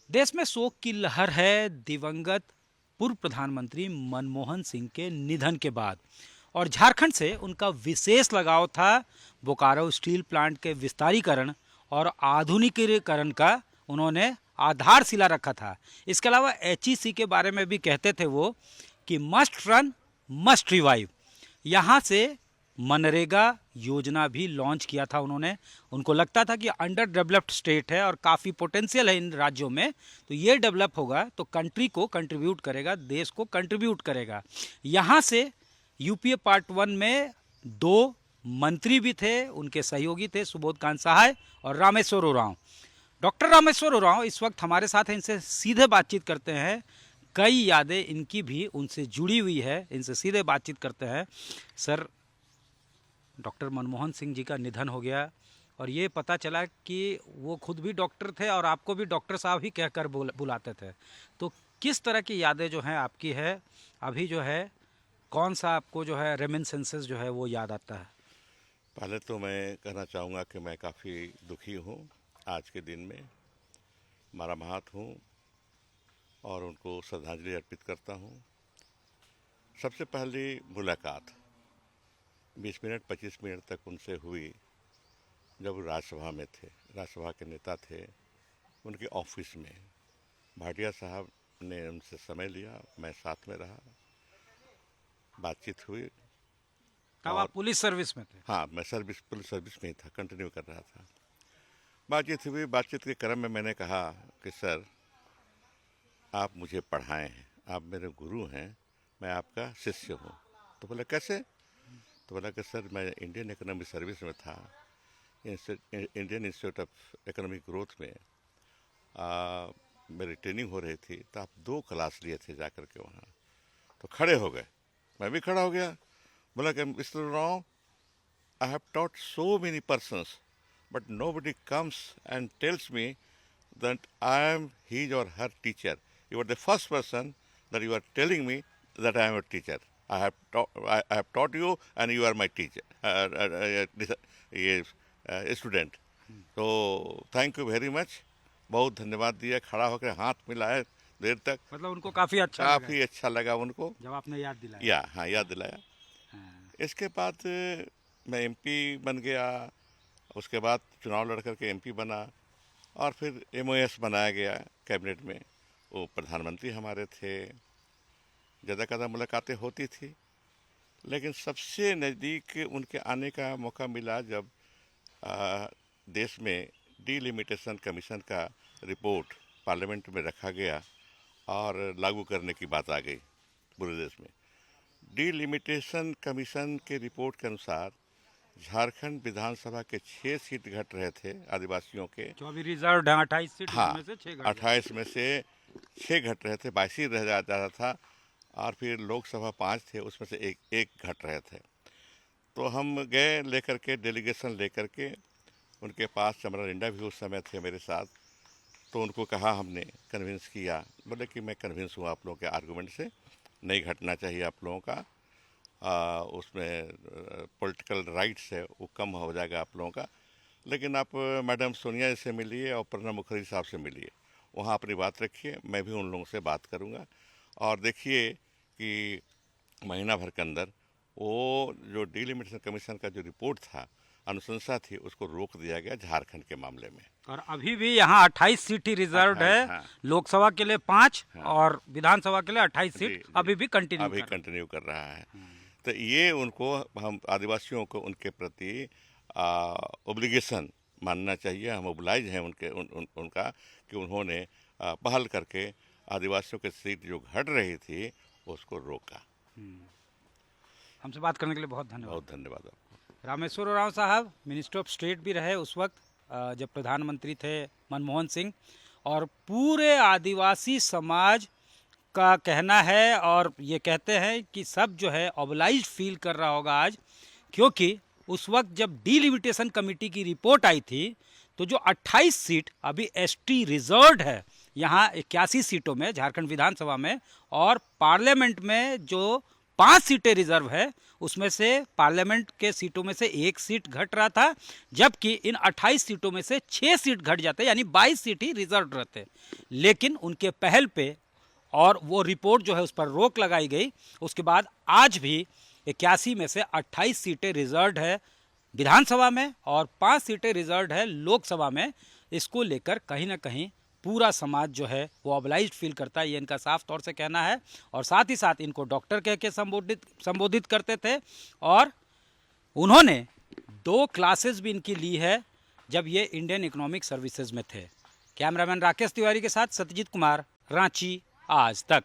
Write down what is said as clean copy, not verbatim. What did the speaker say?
देश में शोक की लहर है दिवंगत पूर्व प्रधानमंत्री मनमोहन सिंह के निधन के बाद। और झारखंड से उनका विशेष लगाव था। बोकारो स्टील प्लांट के विस्तारीकरण और आधुनिकीकरण का उन्होंने आधारशिला रखा था। इसके अलावा एचईसी के बारे में भी कहते थे वो कि मस्ट रन मस्ट रिवाइव। यहाँ से मनरेगा योजना भी लॉन्च किया था उन्होंने। उनको लगता था कि अंडर डेवलप्ड स्टेट है और काफ़ी पोटेंशियल है इन राज्यों में, तो ये डेवलप होगा तो कंट्री को कंट्रीब्यूट करेगा, देश को कंट्रीब्यूट करेगा। यहाँ से यूपीए पार्ट 1 में 2 मंत्री भी थे, उनके सहयोगी थे सुबोध कांत सहाय और रामेश्वर उरांव। डॉक्टर रामेश्वर उरांव इस वक्त हमारे साथ हैं, इनसे सीधे बातचीत करते हैं। कई यादें इनकी भी उनसे जुड़ी हुई है, इनसे सीधे बातचीत करते हैं। सर, डॉक्टर मनमोहन सिंह जी का निधन हो गया और ये पता चला कि वो खुद भी डॉक्टर थे और आपको भी डॉक्टर साहब ही कहकर बुलाते थे। तो किस तरह की यादें जो हैं आपकी है अभी, जो है कौन सा आपको जो है रेमिनिसेंसेस जो है वो याद आता है? पहले तो मैं कहना चाहूँगा कि मैं काफ़ी दुखी हूँ आज के दिन में, मर्माहत हूँ और उनको श्रद्धांजलि अर्पित करता हूँ। सबसे पहली मुलाकात 20 मिनट 25 मिनट तक उनसे हुई जब वो राज्यसभा में थे, राज्यसभा के नेता थे। उनके ऑफिस में भाटिया साहब ने उनसे समय लिया, मैं साथ में रहा, बातचीत हुई। तब और आप पुलिस सर्विस में थे? हाँ, मैं पुलिस सर्विस में ही था, कंटिन्यू कर रहा था। बातचीत हुई, बातचीत के क्रम में मैंने कहा कि सर, आप मुझे पढ़ाए हैं, आप मेरे गुरु हैं, मैं आपका शिष्य हूँ। तो बोला कैसे? तो बोला कि सर, मैं इंडियन इकोनॉमिक सर्विस में था, Indian institute of economic growth में मेरी ट्रेनिंग हो रही थी, तो आप 2 क्लास लिए थे जा कर के वहाँ। तो खड़े हो गए, मैं भी खड़ा हो गया। बोला कि mister Rao, I have taught so many persons, but nobody comes and tells me that I am his or her teacher. You are the first person that you are telling me that I am a teacher. I have taught you and you are my teacher, student. So thank you very much. बहुत धन्यवाद दिया, खड़ा होकर हाथ मिलाया देर तक। मतलब उनको काफ़ी अच्छा लगा काफ़ी अच्छा लगा उनको, जब आपने याद दिलाया। हाँ, याद दिलाया। हाँ। इसके बाद मैं एमपी बन गया, उसके बाद चुनाव लड़ करके एमपी बना और फिर एमओएस बनाया गया कैबिनेट में। वो प्रधानमंत्री हमारे थे, ज़्यादा ज़्यादा मुलाकातें होती थी, लेकिन सबसे नज़दीक उनके आने का मौका मिला जब देश में डिलिमिटेशन कमीशन का रिपोर्ट पार्लियामेंट में रखा गया और लागू करने की बात आ गई पूरे देश में। डिलिमिटेशन कमीशन के रिपोर्ट के अनुसार झारखंड विधानसभा के 6 सीट घट रहे थे आदिवासियों के, जो अभी रिजर्व है 28 सीट, हाँ, उसमें से 6 घट 28 में से 6 घट रहे थे, 22 ही रह जाता था। और फिर लोकसभा 5 थे, उसमें से एक घट रहे थे। तो हम गए लेकर के, डेलीगेशन लेकर के उनके पास। चमरा लिंडा भी उस समय थे मेरे साथ। तो उनको कहा, हमने कन्विंस किया, बोले कि मैं कन्विंस हूँ आप लोगों के आर्गूमेंट से, नहीं घटना चाहिए आप लोगों का, उसमें पॉलिटिकल राइट्स है वो कम हो जाएगा आप लोगों का। लेकिन आप मैडम सोनिया जी से मिलिए और प्रणब मुखर्जी साहब से मिलिए, वहाँ अपनी बात रखिए, मैं भी उन लोगों से बात करूँगा। और देखिए कि महीना भर के अंदर वो जो डिलिमिटेशन कमीशन का जो रिपोर्ट था, अनुशंसा थी, उसको रोक दिया गया झारखंड के मामले में। और अभी भी यहाँ 28 सीट ही रिजर्व है। हाँ, लोकसभा के लिए 5 हाँ, और विधानसभा के लिए 28 सीट अभी भी कंटिन्यू कर रहा है। तो ये उनको, हम आदिवासियों को उनके प्रति ओब्लिगेशन मानना चाहिए। हम ओब्लाइज हैं उनका कि उन्होंने पहल करके आदिवासियों की सीट जो घट रही थी उसको रोका। हमसे बात करने के लिए बहुत धन्यवाद। बहुत धन्यवाद आपको। रामेश्वर उरांव साहब मिनिस्टर ऑफ स्टेट भी रहे उस वक्त जब प्रधानमंत्री थे मनमोहन सिंह, और पूरे आदिवासी समाज का कहना है और ये कहते हैं कि सब जो है ऑबलाइज फील कर रहा होगा आज, क्योंकि उस वक्त जब डिलिमिटेशन कमेटी की रिपोर्ट आई थी तो जो 28 सीट अभी एसटी रिजर्व्ड है यहाँ 81 सीटों में झारखंड विधानसभा में, और पार्लियामेंट में जो 5 सीटें रिजर्व है, उसमें से पार्लियामेंट के सीटों में से 1 सीट घट रहा था, जबकि इन 28 सीटों में से 6 सीट घट जाते, यानी 22 सीट ही रिजर्व रहते। लेकिन उनके पहल पे और वो रिपोर्ट जो है उस पर रोक लगाई गई। उसके बाद आज भी 81 में से 28 सीटें रिजर्व है विधानसभा में और 5 सीटें रिजर्व है लोकसभा में। इसको लेकर कहीं ना कहीं पूरा समाज जो है वो ऑबलाइज्ड फील करता है, ये इनका साफ तौर से कहना है। और साथ ही साथ इनको डॉक्टर कह के संबोधित करते थे और उन्होंने 2 क्लासेस भी इनकी ली है जब ये इंडियन इकोनॉमिक सर्विसेज में थे। कैमरामैन राकेश तिवारी के साथ सत्यजीत कुमार, रांची आज तक।